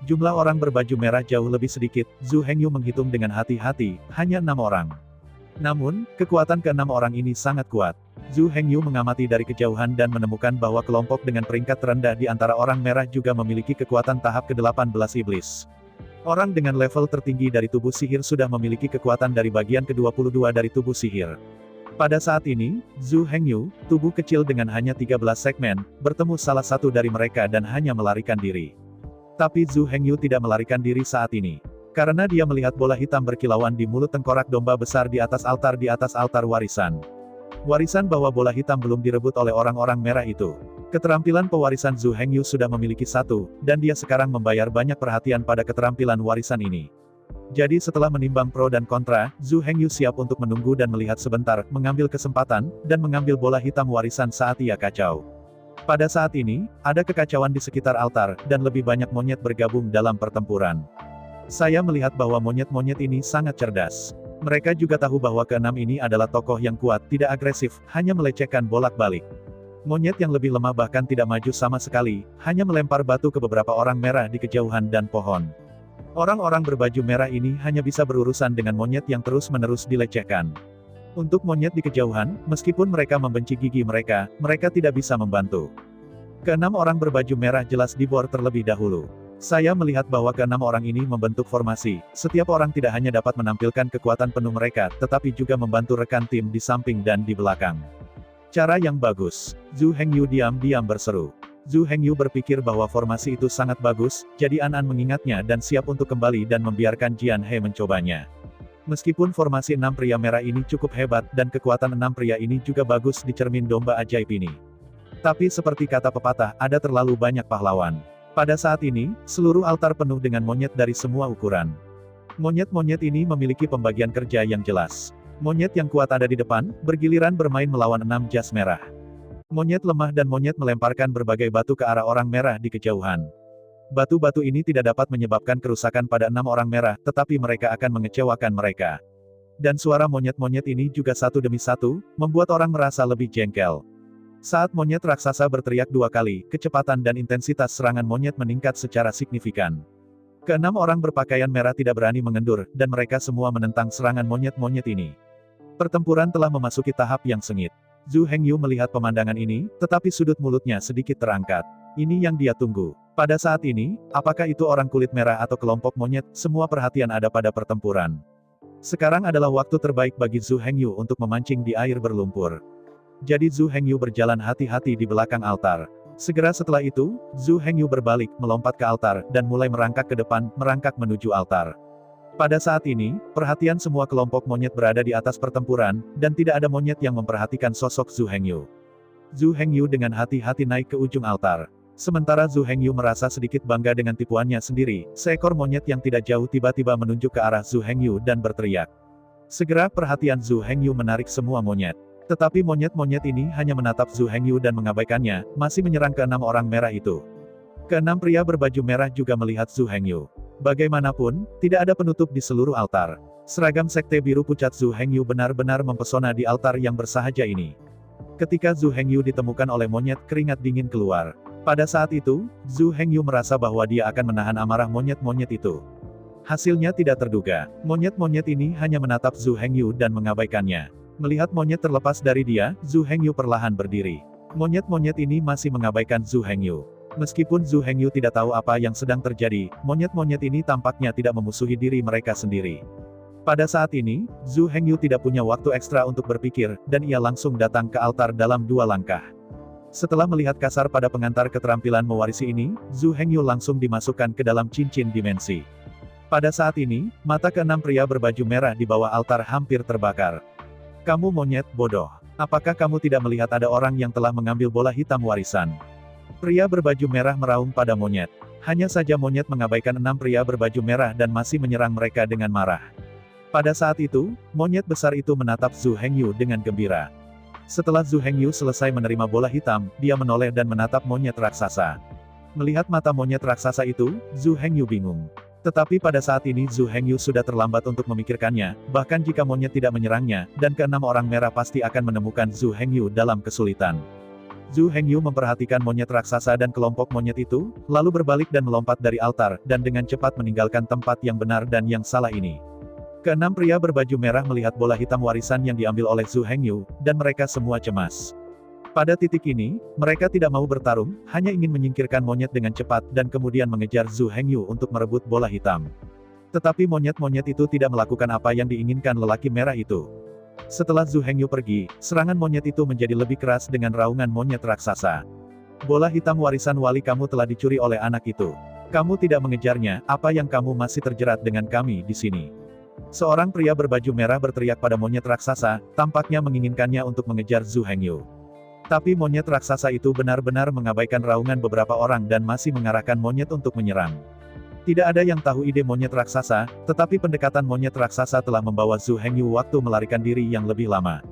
[SPEAKER 2] Jumlah orang berbaju merah jauh lebih sedikit, Zhu Hengyu menghitung dengan hati-hati, hanya 6 orang. Namun, kekuatan ke-6 orang ini sangat kuat. Zhu Hengyu mengamati dari kejauhan dan menemukan bahwa kelompok dengan peringkat terendah di antara orang merah juga memiliki kekuatan tahap ke-18 iblis. Orang dengan level tertinggi dari tubuh sihir sudah memiliki kekuatan dari bagian ke-22 dari tubuh sihir. Pada saat ini, Zhu Hengyu, tubuh kecil dengan hanya 13 segmen, bertemu salah satu dari mereka dan hanya melarikan diri. Tapi Zhu Hengyu tidak melarikan diri saat ini. Karena dia melihat bola hitam berkilauan di mulut tengkorak domba besar di atas altar warisan. Warisan bahwa bola hitam belum direbut oleh orang-orang merah itu. Keterampilan pewarisan Zhu Hengyu sudah memiliki satu, dan dia sekarang membayar banyak perhatian pada keterampilan warisan ini. Jadi setelah menimbang pro dan kontra, Zhu Hengyu siap untuk menunggu dan melihat sebentar, mengambil kesempatan, dan mengambil bola hitam warisan saat ia kacau. Pada saat ini, ada kekacauan di sekitar altar, dan lebih banyak monyet bergabung dalam pertempuran. Saya melihat bahwa monyet-monyet ini sangat cerdas. Mereka juga tahu bahwa keenam ini adalah tokoh yang kuat, tidak agresif, hanya melecehkan bolak-balik. Monyet yang lebih lemah bahkan tidak maju sama sekali, hanya melempar batu ke beberapa orang merah di kejauhan dan pohon. Orang-orang berbaju merah ini hanya bisa berurusan dengan monyet yang terus-menerus dilecehkan. Untuk monyet di kejauhan, meskipun mereka membenci gigi mereka, mereka tidak bisa membantu. Keenam orang berbaju merah jelas dibor terlebih dahulu. Saya melihat bahwa keenam orang ini membentuk formasi, setiap orang tidak hanya dapat menampilkan kekuatan penuh mereka, tetapi juga membantu rekan tim di samping dan di belakang. Cara yang bagus. Zhu Hengyu diam-diam berseru. Zhu Hengyu berpikir bahwa formasi itu sangat bagus, jadi An mengingatnya dan siap untuk kembali dan membiarkan Jian He mencobanya. Meskipun formasi 6 pria merah ini cukup hebat dan kekuatan 6 pria ini juga bagus di cermin domba ajaib ini. Tapi seperti kata pepatah, ada terlalu banyak pahlawan. Pada saat ini, seluruh altar penuh dengan monyet dari semua ukuran. Monyet-monyet ini memiliki pembagian kerja yang jelas. Monyet yang kuat ada di depan, bergiliran bermain melawan 6 jas merah. Monyet lemah dan monyet melemparkan berbagai batu ke arah orang merah di kejauhan. Batu-batu ini tidak dapat menyebabkan kerusakan pada 6 orang merah, tetapi mereka akan mengecewakan mereka. Dan suara monyet-monyet ini juga satu demi satu, membuat orang merasa lebih jengkel. Saat monyet raksasa berteriak 2 kali, kecepatan dan intensitas serangan monyet meningkat secara signifikan. Keenam orang berpakaian merah tidak berani mengendur, dan mereka semua menentang serangan monyet-monyet ini. Pertempuran telah memasuki tahap yang sengit. Zhu Hengyu melihat pemandangan ini, tetapi sudut mulutnya sedikit terangkat. Ini yang dia tunggu. Pada saat ini, apakah itu orang kulit merah atau kelompok monyet, semua perhatian ada pada pertempuran. Sekarang adalah waktu terbaik bagi Zhu Hengyu untuk memancing di air berlumpur. Jadi Zhu Hengyu berjalan hati-hati di belakang altar. Segera setelah itu, Zhu Hengyu berbalik, melompat ke altar, dan mulai merangkak ke depan, merangkak menuju altar. Pada saat ini, perhatian semua kelompok monyet berada di atas pertempuran, dan tidak ada monyet yang memperhatikan sosok Zhu Hengyu. Zhu Hengyu dengan hati-hati naik ke ujung altar. Sementara Zhu Hengyu merasa sedikit bangga dengan tipuannya sendiri, seekor monyet yang tidak jauh tiba-tiba menunjuk ke arah Zhu Hengyu dan berteriak. Segera perhatian Zhu Hengyu menarik semua monyet. Tetapi monyet-monyet ini hanya menatap Zhu Hengyu dan mengabaikannya, masih menyerang ke-6 orang merah itu. Ke-6 pria berbaju merah juga melihat Zhu Hengyu. Bagaimanapun, tidak ada penutup di seluruh altar. Seragam sekte biru pucat Zhu Hengyu benar-benar mempesona di altar yang bersahaja ini. Ketika Zhu Hengyu ditemukan oleh monyet, keringat dingin keluar. Pada saat itu, Zhu Hengyu merasa bahwa dia akan menahan amarah monyet-monyet itu. Hasilnya tidak terduga. Monyet-monyet ini hanya menatap Zhu Hengyu dan mengabaikannya. Melihat monyet terlepas dari dia, Zhu Hengyu perlahan berdiri. Monyet-monyet ini masih mengabaikan Zhu Hengyu. Meskipun Zhu Hengyu tidak tahu apa yang sedang terjadi, monyet-monyet ini tampaknya tidak memusuhi diri mereka sendiri. Pada saat ini, Zhu Hengyu tidak punya waktu ekstra untuk berpikir, dan ia langsung datang ke altar dalam 2 langkah. Setelah melihat kasar pada pengantar keterampilan mewarisi ini, Zhu Hengyu langsung dimasukkan ke dalam cincin dimensi. Pada saat ini, mata ke-6 pria berbaju merah di bawah altar hampir terbakar. Kamu monyet bodoh. Apakah kamu tidak melihat ada orang yang telah mengambil bola hitam warisan? Pria berbaju merah meraung pada monyet. Hanya saja monyet mengabaikan 6 pria berbaju merah dan masih menyerang mereka dengan marah. Pada saat itu, monyet besar itu menatap Zhu Hengyu dengan gembira. Setelah Zhu Hengyu selesai menerima bola hitam, dia menoleh dan menatap monyet raksasa. Melihat mata monyet raksasa itu, Zhu Hengyu bingung. Tetapi pada saat ini Zhu Hengyu sudah terlambat untuk memikirkannya, bahkan jika monyet tidak menyerangnya, dan ke-6 orang merah pasti akan menemukan Zhu Hengyu dalam kesulitan. Zhu Hengyu memperhatikan monyet raksasa dan kelompok monyet itu, lalu berbalik dan melompat dari altar, dan dengan cepat meninggalkan tempat yang benar dan yang salah ini. Ke-6 pria berbaju merah melihat bola hitam warisan yang diambil oleh Zhu Hengyu, dan mereka semua cemas. Pada titik ini, mereka tidak mau bertarung, hanya ingin menyingkirkan monyet dengan cepat dan kemudian mengejar Zhu Hengyu untuk merebut bola hitam. Tetapi monyet-monyet itu tidak melakukan apa yang diinginkan lelaki merah itu. Setelah Zhu Hengyu pergi, serangan monyet itu menjadi lebih keras dengan raungan monyet raksasa. Bola hitam warisan wali kamu telah dicuri oleh anak itu. Kamu tidak mengejarnya, apa yang kamu masih terjerat dengan kami di sini? Seorang pria berbaju merah berteriak pada monyet raksasa, tampaknya menginginkannya untuk mengejar Zhu Hengyu. Tapi monyet raksasa itu benar-benar mengabaikan raungan beberapa orang dan masih mengarahkan monyet untuk menyerang. Tidak ada yang tahu ide monyet raksasa, tetapi pendekatan monyet raksasa telah membawa Zhu Hengyu waktu melarikan diri yang lebih lama.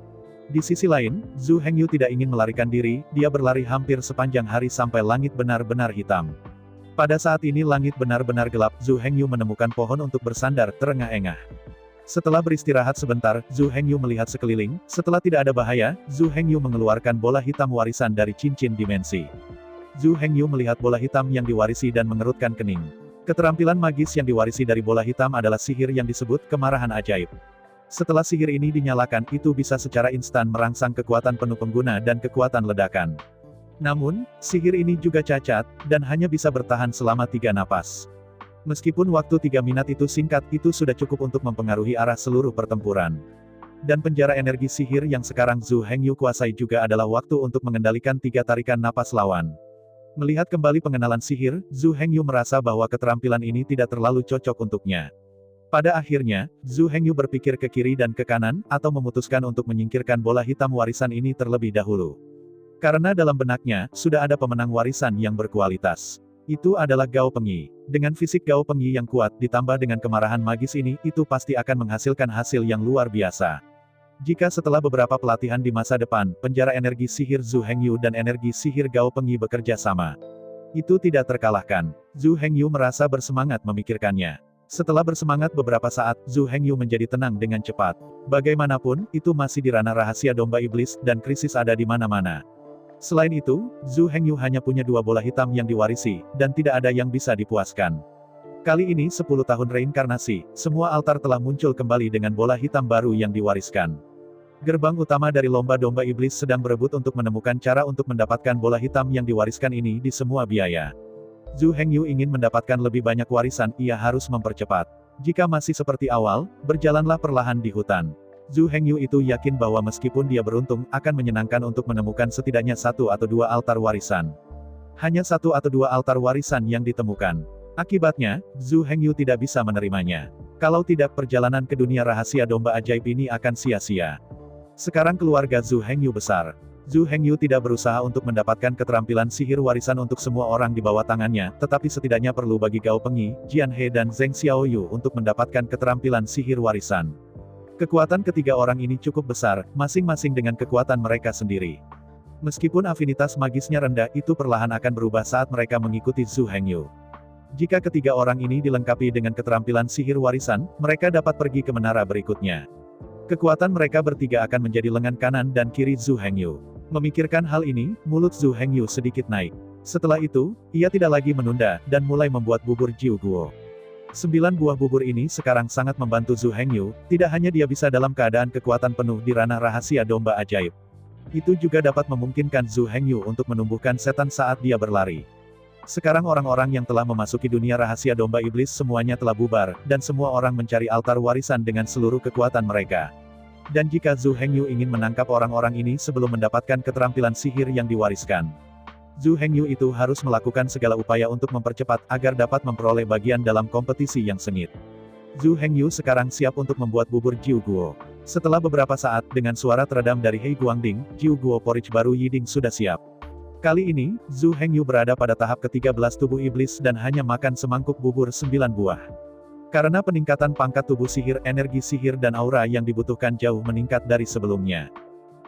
[SPEAKER 2] Di sisi lain, Zhu Hengyu tidak ingin melarikan diri, dia berlari hampir sepanjang hari sampai langit benar-benar hitam. Pada saat ini langit benar-benar gelap, Zhu Hengyu menemukan pohon untuk bersandar terengah-engah. Setelah beristirahat sebentar, Zhu Hengyu melihat sekeliling, setelah tidak ada bahaya, Zhu Hengyu mengeluarkan bola hitam warisan dari cincin dimensi. Zhu Hengyu melihat bola hitam yang diwarisi dan mengerutkan kening. Keterampilan magis yang diwarisi dari bola hitam adalah sihir yang disebut kemarahan ajaib. Setelah sihir ini dinyalakan, itu bisa secara instan merangsang kekuatan penuh pengguna dan kekuatan ledakan. Namun, sihir ini juga cacat, dan hanya bisa bertahan selama 3 napas. Meskipun waktu 3 menit itu singkat, itu sudah cukup untuk mempengaruhi arah seluruh pertempuran. Dan penjara energi sihir yang sekarang Zhu Hengyu kuasai juga adalah waktu untuk mengendalikan 3 tarikan napas lawan. Melihat kembali pengenalan sihir, Zhu Hengyu merasa bahwa keterampilan ini tidak terlalu cocok untuknya. Pada akhirnya, Zhu Hengyu berpikir ke kiri dan ke kanan, atau memutuskan untuk menyingkirkan bola hitam warisan ini terlebih dahulu. Karena dalam benaknya, sudah ada pemenang warisan yang berkualitas. Itu adalah Gao Pengyi. Dengan fisik Gao Pengyi yang kuat, ditambah dengan kemarahan magis ini, itu pasti akan menghasilkan hasil yang luar biasa. Jika setelah beberapa pelatihan di masa depan, penjara energi sihir Zhu Hengyu dan energi sihir Gao Pengyi bekerja sama, itu tidak terkalahkan. Zhu Hengyu merasa bersemangat memikirkannya. Setelah bersemangat beberapa saat, Zhu Hengyu menjadi tenang dengan cepat. Bagaimanapun, itu masih di ranah rahasia domba iblis, dan krisis ada di mana-mana. Selain itu, Zhu Hengyu hanya punya 2 bola hitam yang diwarisi, dan tidak ada yang bisa dipuaskan. Kali ini 10 tahun reinkarnasi, semua altar telah muncul kembali dengan bola hitam baru yang diwariskan. Gerbang utama dari lomba domba iblis sedang berebut untuk menemukan cara untuk mendapatkan bola hitam yang diwariskan ini di semua biaya. Zhu Hengyu ingin mendapatkan lebih banyak warisan, ia harus mempercepat. Jika masih seperti awal, berjalanlah perlahan di hutan. Zhu Hengyu itu yakin bahwa meskipun dia beruntung, akan menyenangkan untuk menemukan setidaknya 1 atau 2 altar warisan. Hanya 1 atau 2 altar warisan yang ditemukan. Akibatnya, Zhu Hengyu tidak bisa menerimanya. Kalau tidak, perjalanan ke dunia rahasia domba ajaib ini akan sia-sia. Sekarang keluarga Zhu Hengyu besar. Zhu Hengyu tidak berusaha untuk mendapatkan keterampilan sihir warisan untuk semua orang di bawah tangannya, tetapi setidaknya perlu bagi Gao Pengyi, Jian He dan Zheng Xiaoyu untuk mendapatkan keterampilan sihir warisan. Kekuatan ketiga orang ini cukup besar, masing-masing dengan kekuatan mereka sendiri. Meskipun afinitas magisnya rendah, itu perlahan akan berubah saat mereka mengikuti Zhu Hengyu. Jika ketiga orang ini dilengkapi dengan keterampilan sihir warisan, mereka dapat pergi ke menara berikutnya. Kekuatan mereka bertiga akan menjadi lengan kanan dan kiri Zhu Hengyu. Memikirkan hal ini, mulut Zhu Hengyu sedikit naik. Setelah itu, ia tidak lagi menunda, dan mulai membuat bubur Jiu Guo. 9 buah bubur ini sekarang sangat membantu Zhu Hengyu, tidak hanya dia bisa dalam keadaan kekuatan penuh di ranah rahasia domba ajaib. Itu juga dapat memungkinkan Zhu Hengyu untuk menumbuhkan setan saat dia berlari. Sekarang orang-orang yang telah memasuki dunia rahasia domba iblis semuanya telah bubar, dan semua orang mencari altar warisan dengan seluruh kekuatan mereka. Dan jika Zhu Hengyu ingin menangkap orang-orang ini sebelum mendapatkan keterampilan sihir yang diwariskan, Zhu Hengyu itu harus melakukan segala upaya untuk mempercepat agar dapat memperoleh bagian dalam kompetisi yang sengit. Zhu Hengyu sekarang siap untuk membuat bubur Jiu Guo. Setelah beberapa saat, dengan suara teredam dari He Guangding, Jiu Guo porridge baru Yiding sudah siap. Kali ini, Zhu Hengyu berada pada tahap ke-13 tubuh iblis dan hanya makan semangkuk bubur 9 buah. Karena peningkatan pangkat tubuh sihir, energi sihir dan aura yang dibutuhkan jauh meningkat dari sebelumnya.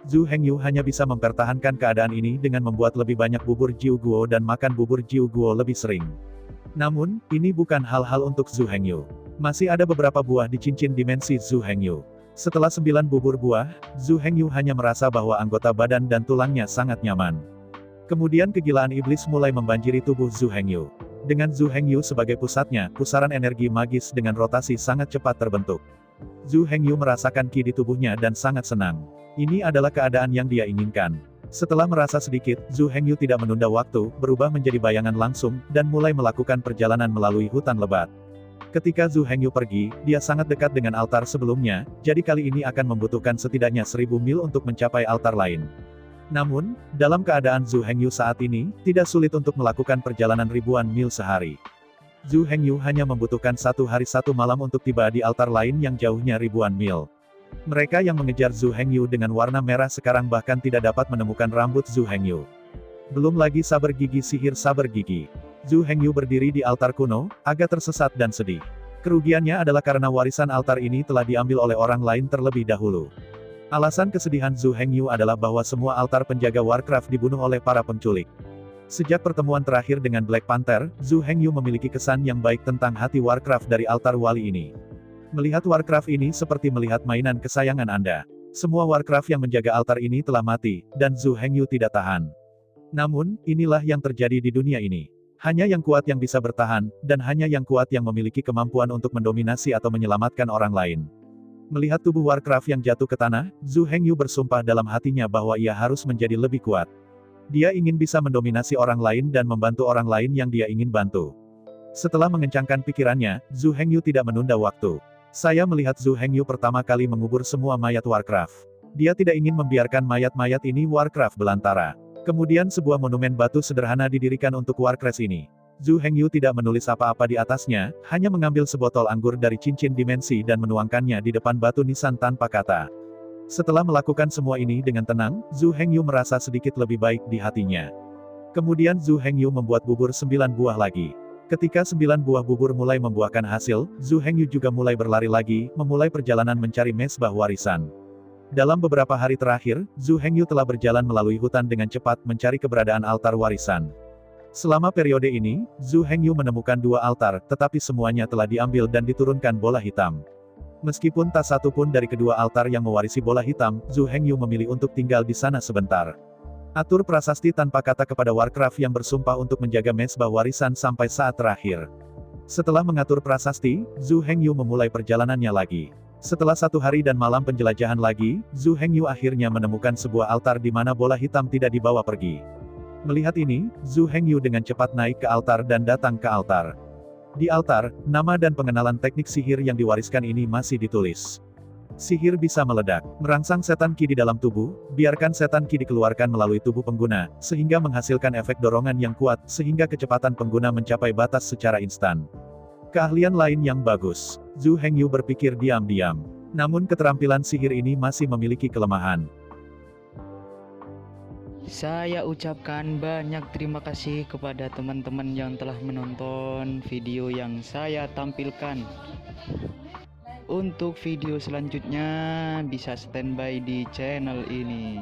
[SPEAKER 2] Zhu Hengyu hanya bisa mempertahankan keadaan ini dengan membuat lebih banyak bubur Jiu Guo dan makan bubur Jiu Guo lebih sering. Namun, ini bukan hal-hal untuk Zhu Hengyu. Masih ada beberapa buah di cincin dimensi Zhu Hengyu. Setelah 9 bubur buah, Zhu Hengyu hanya merasa bahwa anggota badan dan tulangnya sangat nyaman. Kemudian kegilaan iblis mulai membanjiri tubuh Zhu Hengyu. Dengan Zhu Hengyu sebagai pusatnya, pusaran energi magis dengan rotasi sangat cepat terbentuk. Zhu Hengyu merasakan ki di tubuhnya dan sangat senang. Ini adalah keadaan yang dia inginkan. Setelah merasa sedikit, Zhu Hengyu tidak menunda waktu, berubah menjadi bayangan langsung, dan mulai melakukan perjalanan melalui hutan lebat. Ketika Zhu Hengyu pergi, dia sangat dekat dengan altar sebelumnya, jadi kali ini akan membutuhkan setidaknya 1000 mil untuk mencapai altar lain. Namun, dalam keadaan Zhu Hengyu saat ini, tidak sulit untuk melakukan perjalanan ribuan mil sehari. Zhu Hengyu hanya membutuhkan 1 hari 1 malam untuk tiba di altar lain yang jauhnya ribuan mil. Mereka yang mengejar Zhu Hengyu dengan warna merah sekarang bahkan tidak dapat menemukan rambut Zhu Hengyu. Belum lagi saber gigi sihir saber gigi. Zhu Hengyu berdiri di altar kuno, agak tersesat dan sedih. Kerugiannya adalah karena warisan altar ini telah diambil oleh orang lain terlebih dahulu. Alasan kesedihan Zhu Hengyu adalah bahwa semua altar penjaga Warcraft dibunuh oleh para penculik. Sejak pertemuan terakhir dengan Black Panther, Zhu Hengyu memiliki kesan yang baik tentang hati Warcraft dari altar wali ini. Melihat Warcraft ini seperti melihat mainan kesayangan Anda. Semua Warcraft yang menjaga altar ini telah mati, dan Zhu Hengyu tidak tahan. Namun, inilah yang terjadi di dunia ini. Hanya yang kuat yang bisa bertahan, dan hanya yang kuat yang memiliki kemampuan untuk mendominasi atau menyelamatkan orang lain. Melihat tubuh Warcraft yang jatuh ke tanah, Zhu Hengyu bersumpah dalam hatinya bahwa ia harus menjadi lebih kuat. Dia ingin bisa mendominasi orang lain dan membantu orang lain yang dia ingin bantu. Setelah mengencangkan pikirannya, Zhu Hengyu tidak menunda waktu. Saya melihat Zhu Hengyu pertama kali mengubur semua mayat Warcraft. Dia tidak ingin membiarkan mayat-mayat ini Warcraft belantara. Kemudian sebuah monumen batu sederhana didirikan untuk Warcraft ini. Zhu Hengyu tidak menulis apa-apa di atasnya, hanya mengambil sebotol anggur dari cincin dimensi dan menuangkannya di depan batu nisan tanpa kata. Setelah melakukan semua ini dengan tenang, Zhu Hengyu merasa sedikit lebih baik di hatinya. Kemudian Zhu Hengyu membuat bubur 9 buah lagi. Ketika 9 buah bubur mulai membuahkan hasil, Zhu Hengyu juga mulai berlari lagi, memulai perjalanan mencari mesbah warisan. Dalam beberapa hari terakhir, Zhu Hengyu telah berjalan melalui hutan dengan cepat mencari keberadaan altar warisan. Selama periode ini, Zhu Hengyu menemukan 2 altar, tetapi semuanya telah diambil dan diturunkan bola hitam. Meskipun tak satu pun dari kedua altar yang mewarisi bola hitam, Zhu Hengyu memilih untuk tinggal di sana sebentar. Atur prasasti tanpa kata kepada Warcraft yang bersumpah untuk menjaga mesbah warisan sampai saat terakhir. Setelah mengatur prasasti, Zhu Hengyu memulai perjalanannya lagi. Setelah 1 hari dan malam penjelajahan lagi, Zhu Hengyu akhirnya menemukan sebuah altar di mana bola hitam tidak dibawa pergi. Melihat ini, Zhu Hengyu dengan cepat naik ke altar dan datang ke altar. Di altar, nama dan pengenalan teknik sihir yang diwariskan ini masih ditulis. Sihir bisa meledak, merangsang setan ki di dalam tubuh, biarkan setan ki dikeluarkan melalui tubuh pengguna, sehingga menghasilkan efek dorongan yang kuat, sehingga kecepatan pengguna mencapai batas secara instan. Keahlian lain yang bagus. Zhu Hengyu berpikir diam-diam. Namun keterampilan sihir ini masih memiliki kelemahan.
[SPEAKER 1] Saya ucapkan banyak terima kasih kepada teman-teman yang telah menonton video yang saya tampilkan. Untuk video selanjutnya bisa standby di channel ini.